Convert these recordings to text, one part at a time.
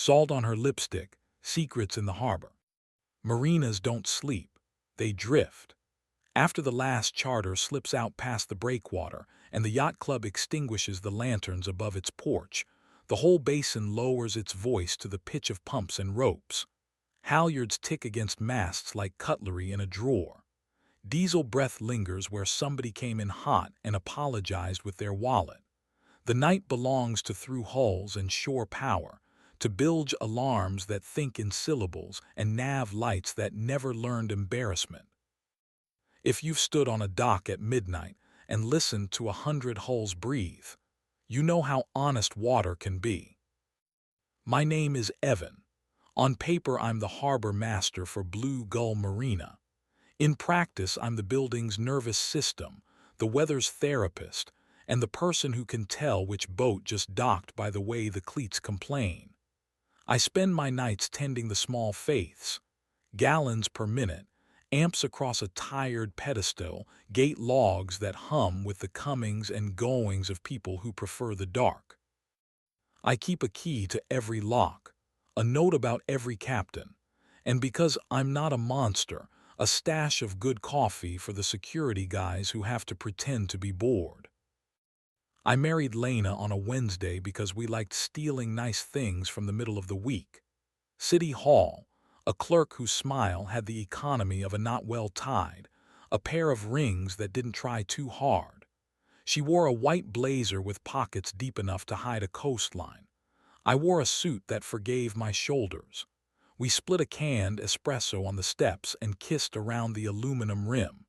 Salt on her lipstick, secrets in the harbor. Marinas don't sleep, they drift. After the last charter slips out past the breakwater and the yacht club extinguishes the lanterns above its porch, the whole basin lowers its voice to the pitch of pumps and ropes. Halyards tick against masts like cutlery in a drawer. Diesel breath lingers where somebody came in hot and apologized with their wallet. The night belongs to through hulls and shore power, to bilge alarms that think in syllables and nav lights that never learned embarrassment. If you've stood on a dock at midnight and listened to 100 hulls breathe, you know how honest water can be. My name is Evan. On paper, I'm the harbor master for Blue Gull Marina. In practice, I'm the building's nervous system, the weather's therapist, and the person who can tell which boat just docked by the way the cleats complain. I spend my nights tending the small faiths, gallons per minute, amps across a tired pedestal, gate logs that hum with the comings and goings of people who prefer the dark. I keep a key to every lock, a note about every captain, and because I'm not a monster, a stash of good coffee for the security guys who have to pretend to be bored. I married Lena on a Wednesday because we liked stealing nice things from the middle of the week. City Hall, a clerk whose smile had the economy of a not well tied, a pair of rings that didn't try too hard. She wore a white blazer with pockets deep enough to hide a coastline. I wore a suit that forgave my shoulders. We split a canned espresso on the steps and kissed around the aluminum rim.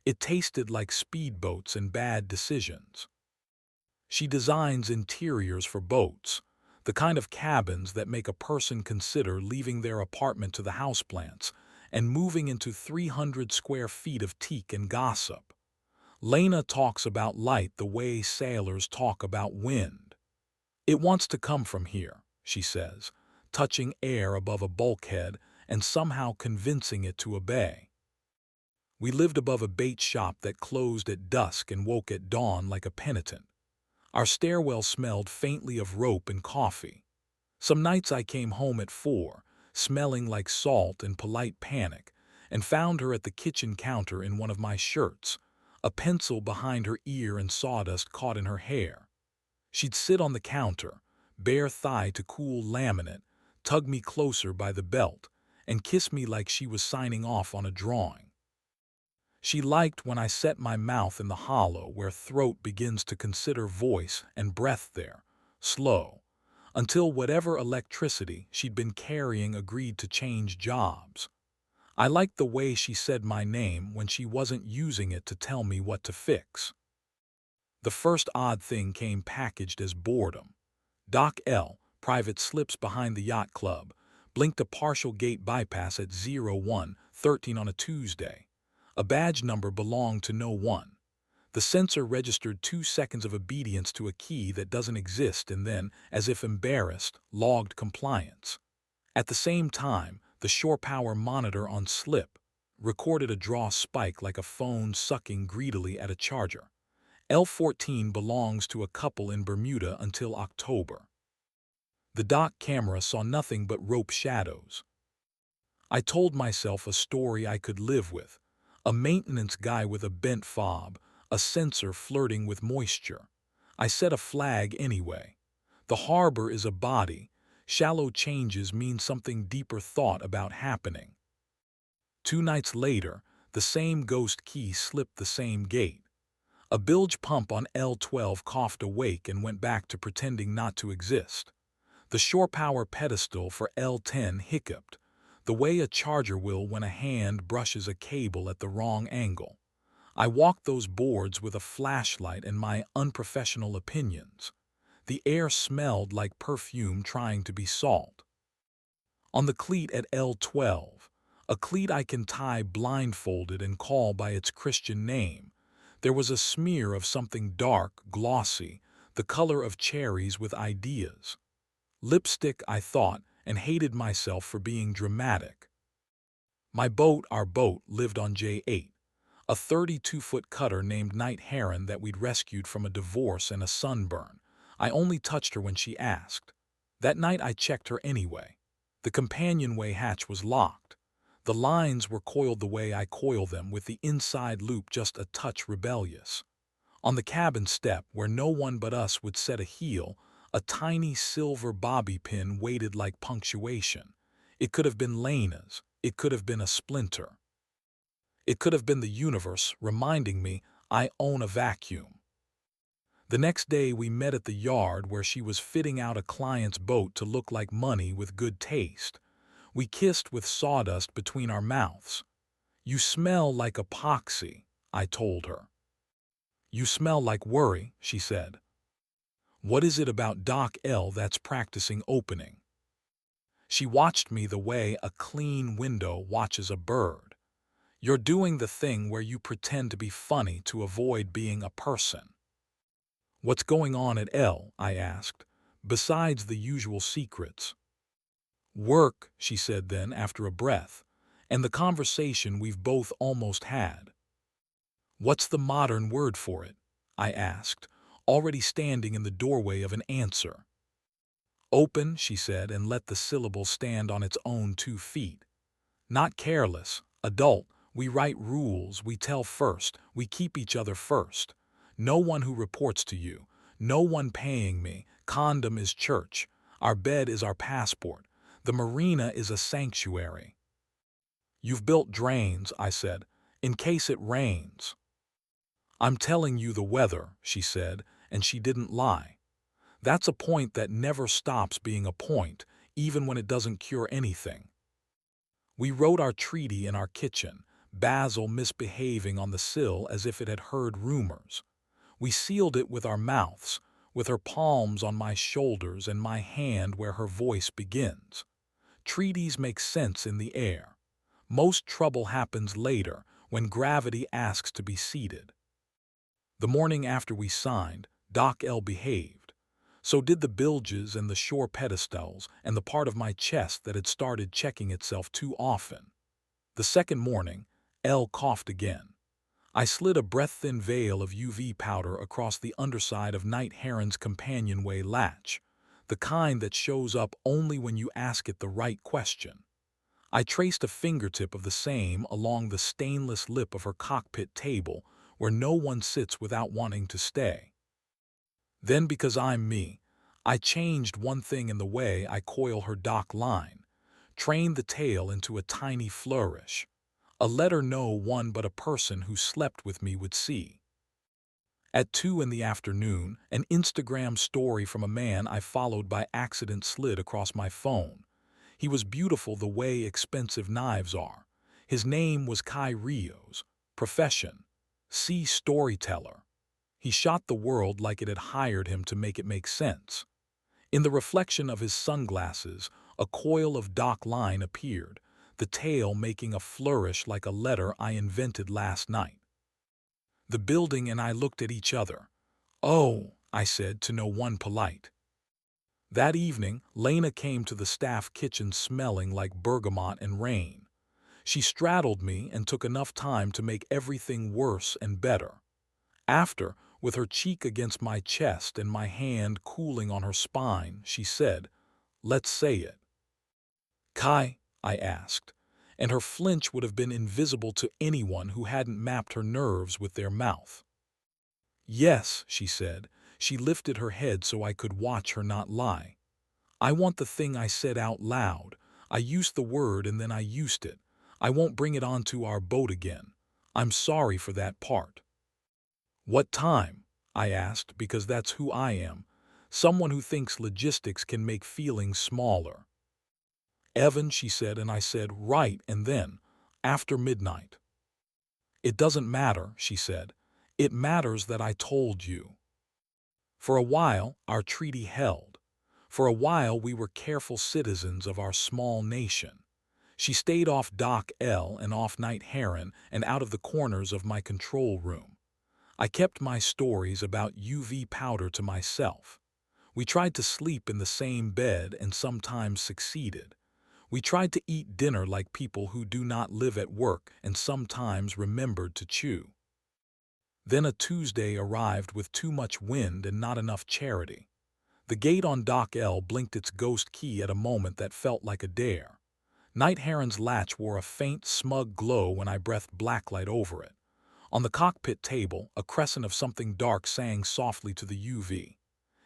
It tasted like speedboats and bad decisions. She designs interiors for boats, the kind of cabins that make a person consider leaving their apartment to the houseplants and moving into 300 square feet of teak and gossip. Lena talks about light the way sailors talk about wind. It wants to come from here, she says, touching air above a bulkhead and somehow convincing it to obey. We lived above a bait shop that closed at dusk and woke at dawn like a penitent. Our stairwell smelled faintly of rope and coffee. Some nights I came home at 4, smelling like salt and polite panic, and found her at the kitchen counter in one of my shirts, a pencil behind her ear and sawdust caught in her hair. She'd sit on the counter, bare thigh to cool laminate, tug me closer by the belt, and kiss me like she was signing off on a drawing. She liked when I set my mouth in the hollow where throat begins to consider voice and breath there, slow, until whatever electricity she'd been carrying agreed to change jobs. I liked the way she said my name when she wasn't using it to tell me what to fix. The first odd thing came packaged as boredom. Doc L, private slips behind the yacht club, blinked a partial gate bypass at 01:13 on a Tuesday. A badge number belonged to no one. The sensor registered 2 seconds of obedience to a key that doesn't exist and then, as if embarrassed, logged compliance. At the same time, the shore power monitor on slip recorded a draw spike like a phone sucking greedily at a charger. L14 belongs to a couple in Bermuda until October. The dock camera saw nothing but rope shadows. I told myself a story I could live with. A maintenance guy with a bent fob, a sensor flirting with moisture. I set a flag anyway. The harbor is a body. Shallow changes mean something deeper thought about happening. 2 nights later, the same ghost key slipped the same gate. A bilge pump on L12 coughed awake and went back to pretending not to exist. The shore power pedestal for L10 hiccuped, the way a charger will when a hand brushes a cable at the wrong angle. I walked those boards with a flashlight and my unprofessional opinions. The air smelled like perfume trying to be salt. On the cleat at L12, a cleat I can tie blindfolded and call by its Christian name, there was a smear of something dark, glossy, the color of cherries with ideas. Lipstick, I thought, and hated myself for being dramatic. Our boat, lived on J8, a 32-foot cutter named Night Heron that we'd rescued from a divorce and a sunburn. I only touched her when she asked. That night I checked her anyway. The companionway hatch was locked. The lines were coiled the way I coil them, with the inside loop just a touch rebellious. On the cabin step, where no one but us would set a heel, a tiny silver bobby pin waited like punctuation. It could have been Lena's. It could have been a splinter. It could have been the universe reminding me I own a vacuum. The next day we met at the yard where she was fitting out a client's boat to look like money with good taste. We kissed with sawdust between our mouths. "You smell like epoxy," I told her. "You smell like worry," she said. "What is it about Doc L that's practicing opening?" She watched me the way a clean window watches a bird. "You're doing the thing where you pretend to be funny to avoid being a person." "What's going on at L?" I asked, "besides the usual secrets?" "Work," she said then after a breath, "and the conversation we've both almost had." "What's the modern word for it?" I asked, already standing in the doorway of an answer. "Open," she said, and let the syllable stand on its own 2 feet. "Not careless, adult, we write rules, we tell first, we keep each other first. No one who reports to you, no one paying me, condom is church, our bed is our passport, the marina is a sanctuary." "You've built drains," I said, "in case it rains." "I'm telling you the weather," she said, and she didn't lie. That's a point that never stops being a point, even when it doesn't cure anything. We wrote our treaty in our kitchen, Basil misbehaving on the sill as if it had heard rumors. We sealed it with our mouths, with her palms on my shoulders and my hand where her voice begins. Treaties make sense in the air. Most trouble happens later, when gravity asks to be seated. The morning after we signed, Doc L behaved. So did the bilges and the shore pedestals and the part of my chest that had started checking itself too often. The second morning, L coughed again. I slid a breath-thin veil of UV powder across the underside of Night Heron's companionway latch, the kind that shows up only when you ask it the right question. I traced a fingertip of the same along the stainless lip of her cockpit table, where no one sits without wanting to stay. Then, because I'm me, I changed one thing in the way I coil her dock line, trained the tail into a tiny flourish, a letter no one but a person who slept with me would see. At 2 in the afternoon, an Instagram story from a man I followed by accident slid across my phone. He was beautiful the way expensive knives are. His name was Kai Rios. Profession: sea storyteller. He shot the world like it had hired him to make it make sense. In the reflection of his sunglasses, a coil of dock line appeared, the tail making a flourish like a letter I invented last night. The building and I looked at each other. "Oh," I said to no one polite. That evening, Lena came to the staff kitchen smelling like bergamot and rain. She straddled me and took enough time to make everything worse and better. After, with her cheek against my chest and my hand cooling on her spine, she said, "Let's say it." "Kai?" I asked, and her flinch would have been invisible to anyone who hadn't mapped her nerves with their mouth. "Yes," she said. She lifted her head so I could watch her not lie. "I want the thing I said out loud. I used the word and then I used it. I won't bring it onto our boat again. I'm sorry for that part." "What time?" I asked, because that's who I am. Someone who thinks logistics can make feelings smaller. "Evan," she said, and I said, "Right," and then, "After midnight." "It doesn't matter," she said. "It matters that I told you." For a while, our treaty held. For a while, we were careful citizens of our small nation. She stayed off Dock L and off Night Heron and out of the corners of my control room. I kept my stories about UV powder to myself. We tried to sleep in the same bed and sometimes succeeded. We tried to eat dinner like people who do not live at work and sometimes remembered to chew. Then a Tuesday arrived with too much wind and not enough charity. The gate on Dock L blinked its ghost key at a moment that felt like a dare. Night Heron's latch wore a faint, smug glow when I breathed blacklight over it. On the cockpit table, a crescent of something dark sang softly to the UV.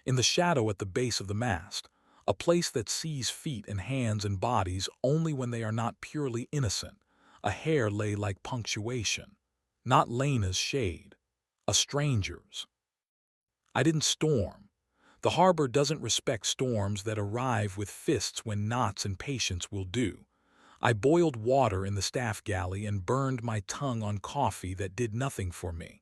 In the shadow at the base of the mast, a place that sees feet and hands and bodies only when they are not purely innocent, a hair lay like punctuation. Not Lena's shade, a stranger's. I didn't storm. The harbor doesn't respect storms that arrive with fists when knots and patience will do. I boiled water in the staff galley and burned my tongue on coffee that did nothing for me.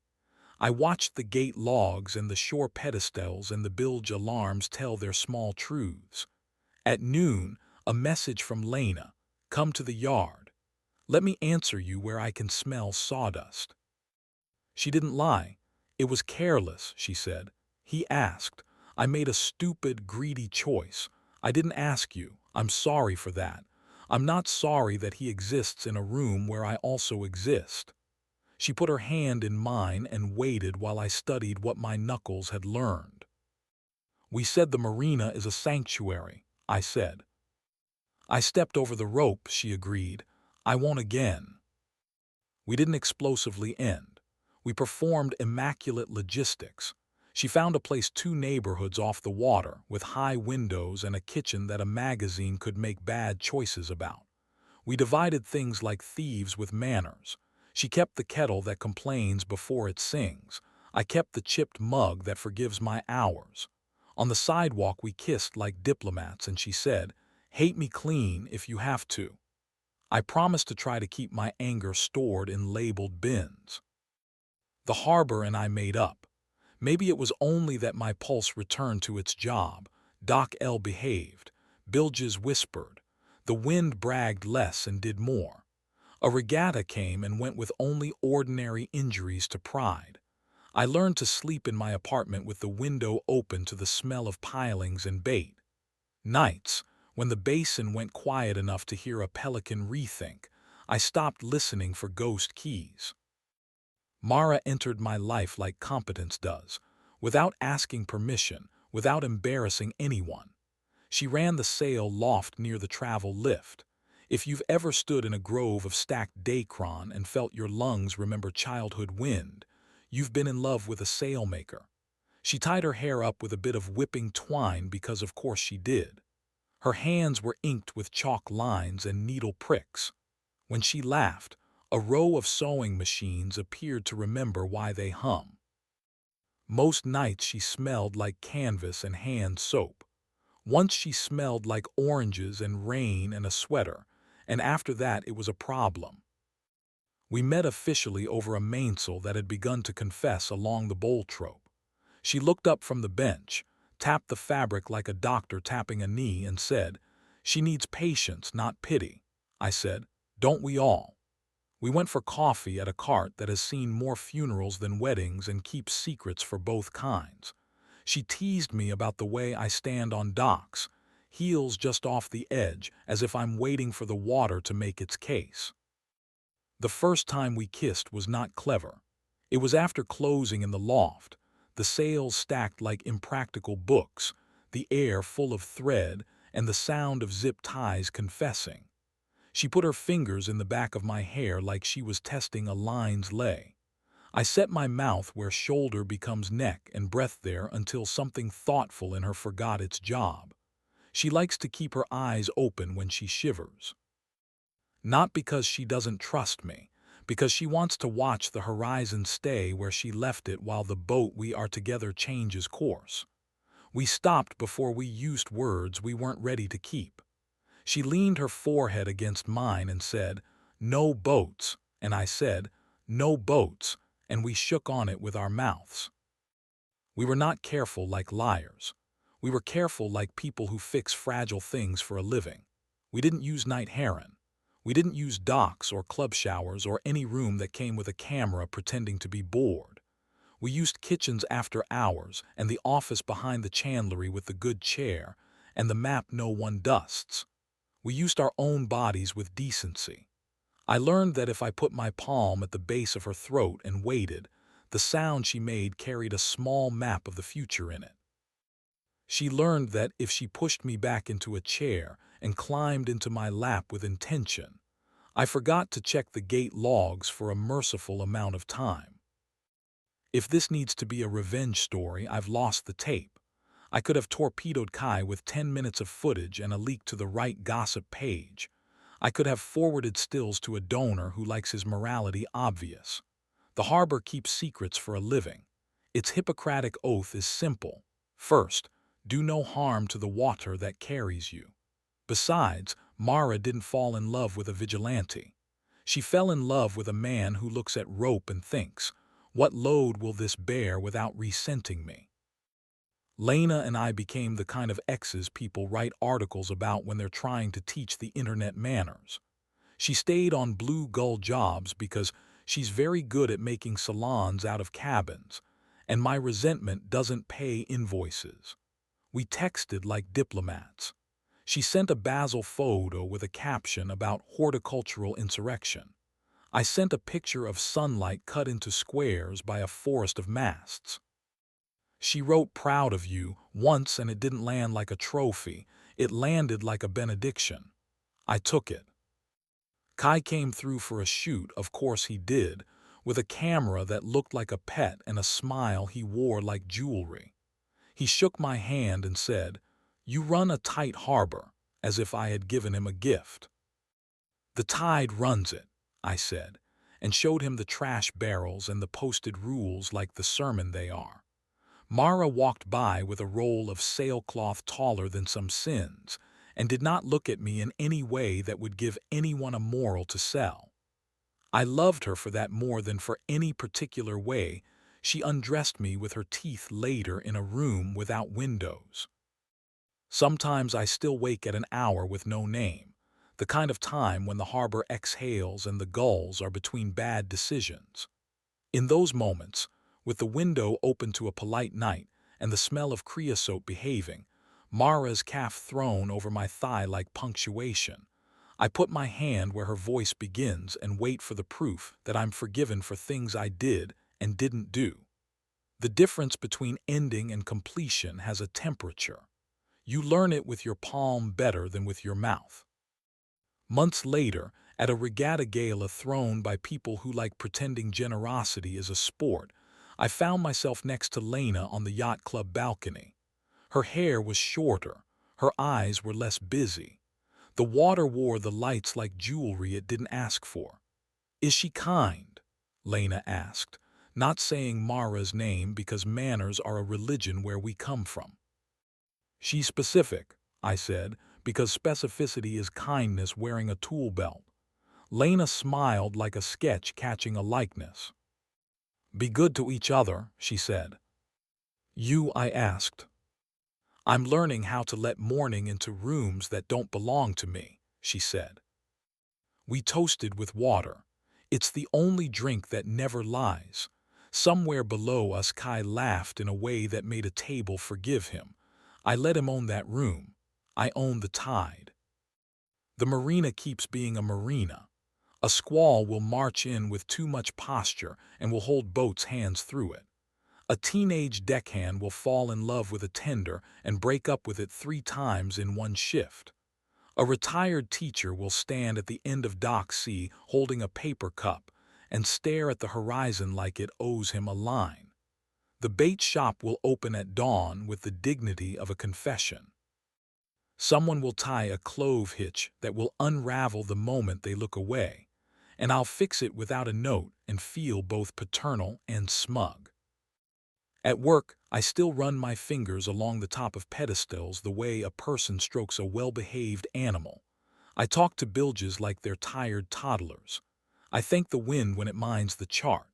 I watched the gate logs and the shore pedestals and the bilge alarms tell their small truths. At noon, a message from Lena, "Come to the yard. Let me answer you where I can smell sawdust." She didn't lie. It was careless, she said. He asked. I made a stupid, greedy choice. I didn't ask you. I'm sorry for that. I'm not sorry that he exists in a room where I also exist. She put her hand in mine and waited while I studied what my knuckles had learned. We said the Marina is a sanctuary, I said. I stepped over the rope, she agreed. I won't again. We didn't explosively end. We performed immaculate logistics. She found a place 2 neighborhoods off the water, with high windows and a kitchen that a magazine could make bad choices about. We divided things like thieves with manners. She kept the kettle that complains before it sings. I kept the chipped mug that forgives my hours. On the sidewalk we kissed like diplomats, and she said, "Hate me clean if you have to." I promised to try to keep my anger stored in labeled bins. The harbor and I made up. Maybe it was only that my pulse returned to its job. Dock L behaved. Bilges whispered. The wind bragged less and did more. A regatta came and went with only ordinary injuries to pride. I learned to sleep in my apartment with the window open to the smell of pilings and bait. Nights, when the basin went quiet enough to hear a pelican rethink, I stopped listening for ghost keys. Mara entered my life like competence does, without asking permission, without embarrassing anyone. She ran the sail loft near the travel lift. If you've ever stood in a grove of stacked dacron and felt your lungs remember childhood wind, you've been in love with a sailmaker. She tied her hair up with a bit of whipping twine because of course she did. Her hands were inked with chalk lines and needle pricks. When she laughed, a row of sewing machines appeared to remember why they hum. Most nights she smelled like canvas and hand soap. Once she smelled like oranges and rain and a sweater, and after that it was a problem. We met officially over a mainsail that had begun to confess along the bowl trope. She looked up from the bench, tapped the fabric like a doctor tapping a knee, and said, "She needs patience, not pity." I said, "Don't we all?" We went for coffee at a cart that has seen more funerals than weddings and keeps secrets for both kinds. She teased me about the way I stand on docks, heels just off the edge, as if I'm waiting for the water to make its case. The first time we kissed was not clever. It was after closing in the loft, the sails stacked like impractical books, the air full of thread, and the sound of zip ties confessing. She put her fingers in the back of my hair like she was testing a line's lay. I set my mouth where shoulder becomes neck and breath there until something thoughtful in her forgot its job. She likes to keep her eyes open when she shivers. Not because she doesn't trust me, because she wants to watch the horizon stay where she left it while the boat we are together changes course. We stopped before we used words we weren't ready to keep. She leaned her forehead against mine and said, "No boats," and I said, "No boats," and we shook on it with our mouths. We were not careful like liars. We were careful like people who fix fragile things for a living. We didn't use night heron. We didn't use docks or club showers or any room that came with a camera pretending to be bored. We used kitchens after hours and the office behind the chandlery with the good chair and the map no one dusts. We used our own bodies with decency. I learned that if I put my palm at the base of her throat and waited, the sound she made carried a small map of the future in it. She learned that if she pushed me back into a chair and climbed into my lap with intention, I forgot to check the gate logs for a merciful amount of time. If this needs to be a revenge story, I've lost the tape. I could have torpedoed Kai with 10 minutes of footage and a leak to the right gossip page. I could have forwarded stills to a donor who likes his morality obvious. The harbor keeps secrets for a living. Its Hippocratic oath is simple. First, do no harm to the water that carries you. Besides, Mara didn't fall in love with a vigilante. She fell in love with a man who looks at rope and thinks, what load will this bear without resenting me? Lena and I became the kind of exes people write articles about when they're trying to teach the internet manners. She stayed on Blue Gull jobs because she's very good at making salons out of cabins, and my resentment doesn't pay invoices. We texted like diplomats. She sent a Basel photo with a caption about horticultural insurrection. I sent a picture of sunlight cut into squares by a forest of masts. She wrote proud of you once and it didn't land like a trophy, it landed like a benediction. I took it. Kai came through for a shoot, of course he did, with a camera that looked like a pet and a smile he wore like jewelry. He shook my hand and said, "You run a tight harbor," as if I had given him a gift. "The tide runs it," I said, and showed him the trash barrels and the posted rules like the sermon they are. Mara walked by with a roll of sailcloth taller than some sins, and did not look at me in any way that would give anyone a moral to sell. I loved her for that more than for any particular way she undressed me with her teeth later in a room without windows. Sometimes I still wake at an hour with no name, the kind of time when the harbor exhales and the gulls are between bad decisions. In those moments, with the window open to a polite night and the smell of creosote behaving, Mara's calf thrown over my thigh like punctuation, I put my hand where her voice begins and wait for the proof that I'm forgiven for things I did and didn't do. The difference between ending and completion has a temperature. You learn it with your palm better than with your mouth. Months later, at a regatta gala thrown by people who like pretending generosity is a sport, I found myself next to Lena on the yacht club balcony. Her hair was shorter, her eyes were less busy. The water wore the lights like jewelry it didn't ask for. "Is she kind?" Lena asked, not saying Mara's name because manners are a religion where we come from. "She's specific," I said, because specificity is kindness wearing a tool belt. Lena smiled like a sketch catching a likeness. "Be good to each other," she said. "You?" I asked. "I'm learning how to let morning into rooms that don't belong to me," she said. We toasted with water. It's the only drink that never lies. Somewhere below us Kai laughed in a way that made a table forgive him. I let him own that room. I own the tide. The marina keeps being a marina. A squall will march in with too much posture and will hold boats' hands through it. A teenage deckhand will fall in love with a tender and break up with it 3 times in one shift. A retired teacher will stand at the end of Dock C holding a paper cup and stare at the horizon like it owes him a line. The bait shop will open at dawn with the dignity of a confession. Someone will tie a clove hitch that will unravel the moment they look away, and I'll fix it without a note and feel both paternal and smug. At work, I still run my fingers along the top of pedestals the way a person strokes a well-behaved animal. I talk to bilges like they're tired toddlers. I thank the wind when it mines the chart.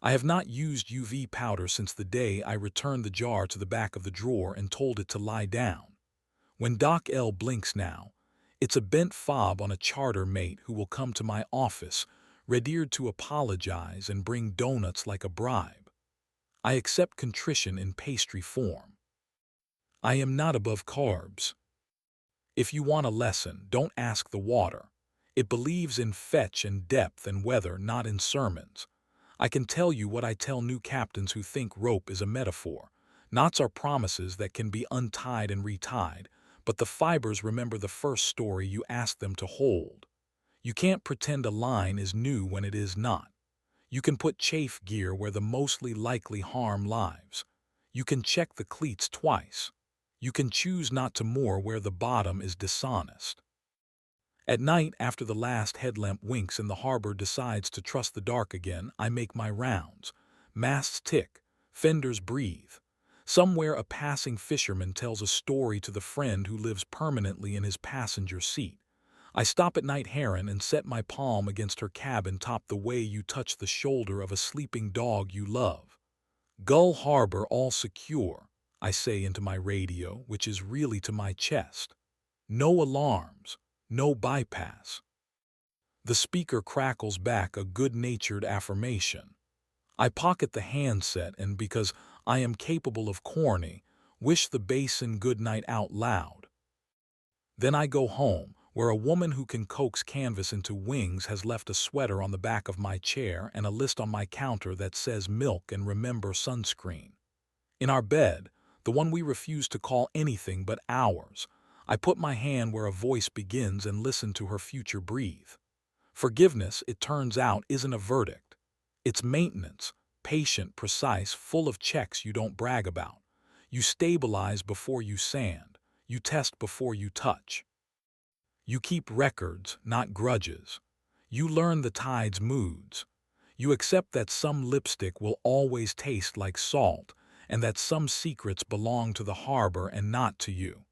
I have not used UV powder since the day I returned the jar to the back of the drawer and told it to lie down. When Doc L blinks now, it's a bent fob on a charter mate who will come to my office, readied to apologize and bring donuts like a bribe. I accept contrition in pastry form. I am not above carbs. If you want a lesson, don't ask the water. It believes in fetch and depth and weather, not in sermons. I can tell you what I tell new captains who think rope is a metaphor. Knots are promises that can be untied and retied, but the fibers remember the first story you asked them to hold. You can't pretend a line is new when it is not. You can put chafe gear where the mostly likely harm lies. You can check the cleats twice. You can choose not to moor where the bottom is dishonest. At night, after the last headlamp winks and the harbor decides to trust the dark again, I make my rounds. Masts tick, fenders breathe. Somewhere a passing fisherman tells a story to the friend who lives permanently in his passenger seat. I stop at Night Heron and set my palm against her cabin top the way you touch the shoulder of a sleeping dog you love. Gull Harbor all secure, I say into my radio, which is really to my chest. No alarms, no bypass. The speaker crackles back a good-natured affirmation. I pocket the handset and, because I am capable of corny, wish the basin good night out loud. Then I go home, where a woman who can coax canvas into wings has left a sweater on the back of my chair and a list on my counter that says milk and remember sunscreen. In our bed, the one we refuse to call anything but ours, I put my hand where a voice begins and listen to her future breathe. Forgiveness, it turns out, isn't a verdict. It's maintenance, patient, precise, full of checks you don't brag about. You stabilize before you sand. You test before you touch. You keep records, not grudges. You learn the tide's moods. You accept that some lipstick will always taste like salt, and that some secrets belong to the harbor and not to you.